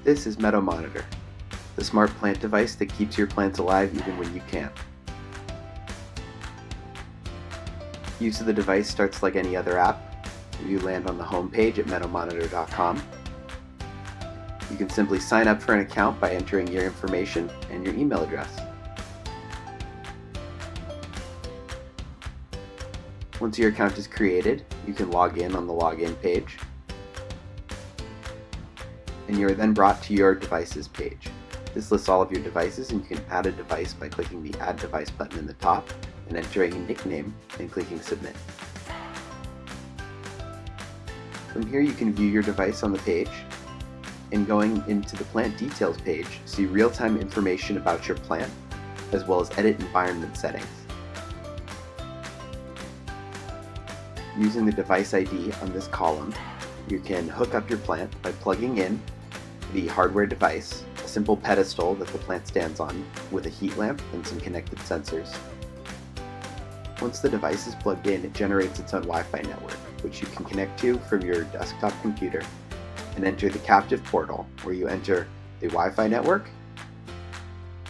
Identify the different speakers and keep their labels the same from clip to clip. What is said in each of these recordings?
Speaker 1: This is Meadow Monitor, the smart plant device that keeps your plants alive even when you can't. Use of the device starts like any other app. You land on the home page at meadowmonitor.com. You can simply sign up for an account by entering your information and your email address. Once your account is created, you can log in on the login page, and you are then brought to your devices page. This lists all of your devices, and you can add a device by clicking the Add Device button in the top and entering a nickname and clicking Submit. From here you can view your device on the page, and going into the Plant Details page, see real-time information about your plant, as well as edit environment settings. Using the device ID on this column, you can hook up your plant by plugging in the hardware device, a simple pedestal that the plant stands on with a heat lamp and some connected sensors. Once the device is plugged in, it generates its own Wi-Fi network, which you can connect to from your desktop computer and enter the captive portal, where you enter the Wi-Fi network,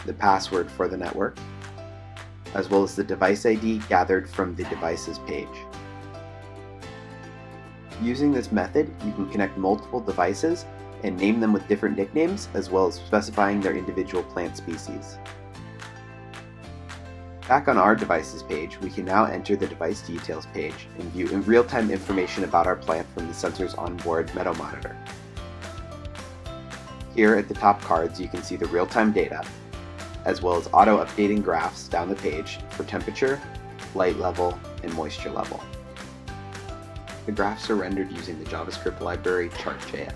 Speaker 1: the password for the network, as well as the device ID gathered from the devices page. Using this method, you can connect multiple devices and name them with different nicknames, as well as specifying their individual plant species. Back on our devices page, we can now enter the device details page and view in real-time information about our plant from the sensors on board Meadow Monitor. Here at the top cards, you can see the real-time data, as well as auto-updating graphs down the page for temperature, light level, and moisture level. The graphs are rendered using the JavaScript library Chart.js.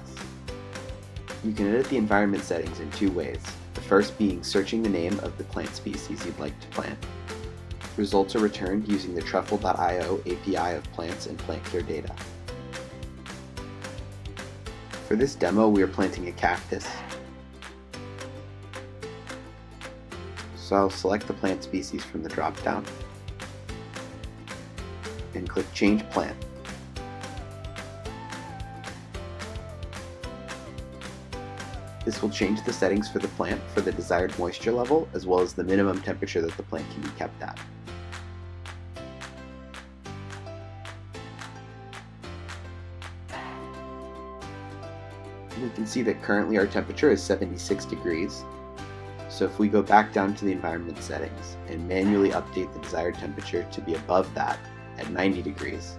Speaker 1: You can edit the environment settings in two ways, the first being searching the name of the plant species you'd like to plant. Results are returned using the truffle.io API of plants and plant care data. For this demo, we are planting a cactus. So I'll select the plant species from the drop-down and click Change Plant. This will change the settings for the plant for the desired moisture level, as well as the minimum temperature that the plant can be kept at. We can see that currently our temperature is 76 degrees. So if we go back down to the environment settings and manually update the desired temperature to be above that at 90 degrees,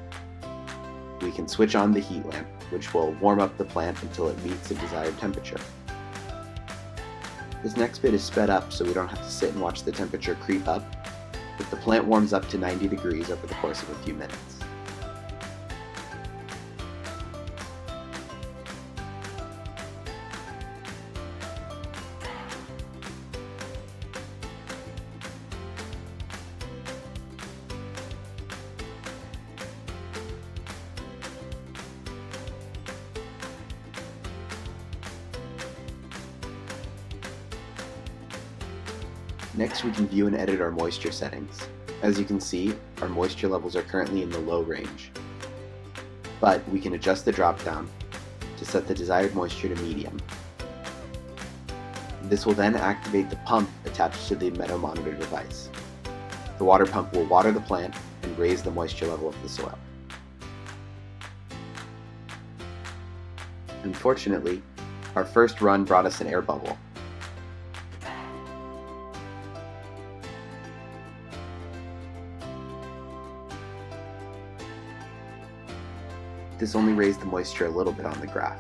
Speaker 1: we can switch on the heat lamp, which will warm up the plant until it meets the desired temperature. This next bit is sped up so we don't have to sit and watch the temperature creep up, but the plant warms up to 90 degrees over the course of a few minutes. Next, we can view and edit our moisture settings. As you can see, our moisture levels are currently in the low range, but we can adjust the drop-down to set the desired moisture to medium. This will then activate the pump attached to the Meadow Monitor device. The water pump will water the plant and raise the moisture level of the soil. Unfortunately, our first run brought us an air bubble. This only raised the moisture a little bit on the graph.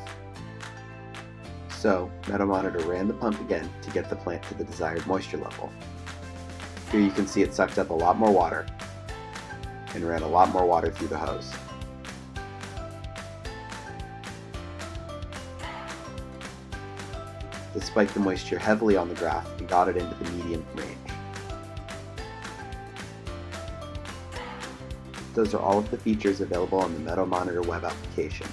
Speaker 1: So, Meadow Monitor ran the pump again to get the plant to the desired moisture level. Here you can see it sucked up a lot more water and ran a lot more water through the hose. This spiked the moisture heavily on the graph and got it into the medium range. Those are all of the features available on the Meadow Monitor web application,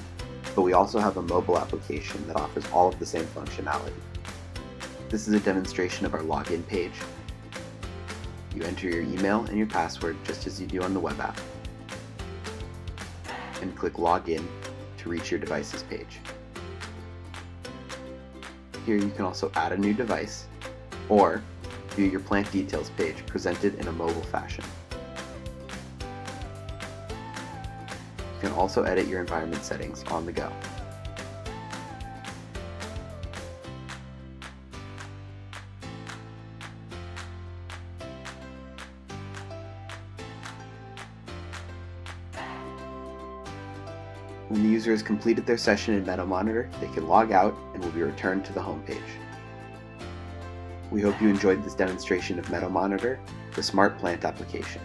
Speaker 1: but we also have a mobile application that offers all of the same functionality. This is a demonstration of our login page. You enter your email and your password just as you do on the web app, and click Login to reach your devices page. Here you can also add a new device, or view your plant details page presented in a mobile fashion. You can also edit your environment settings on the go. When the user has completed their session in Meadow Monitor, they can log out and will be returned to the home page. We hope you enjoyed this demonstration of Meadow Monitor, the smart plant application.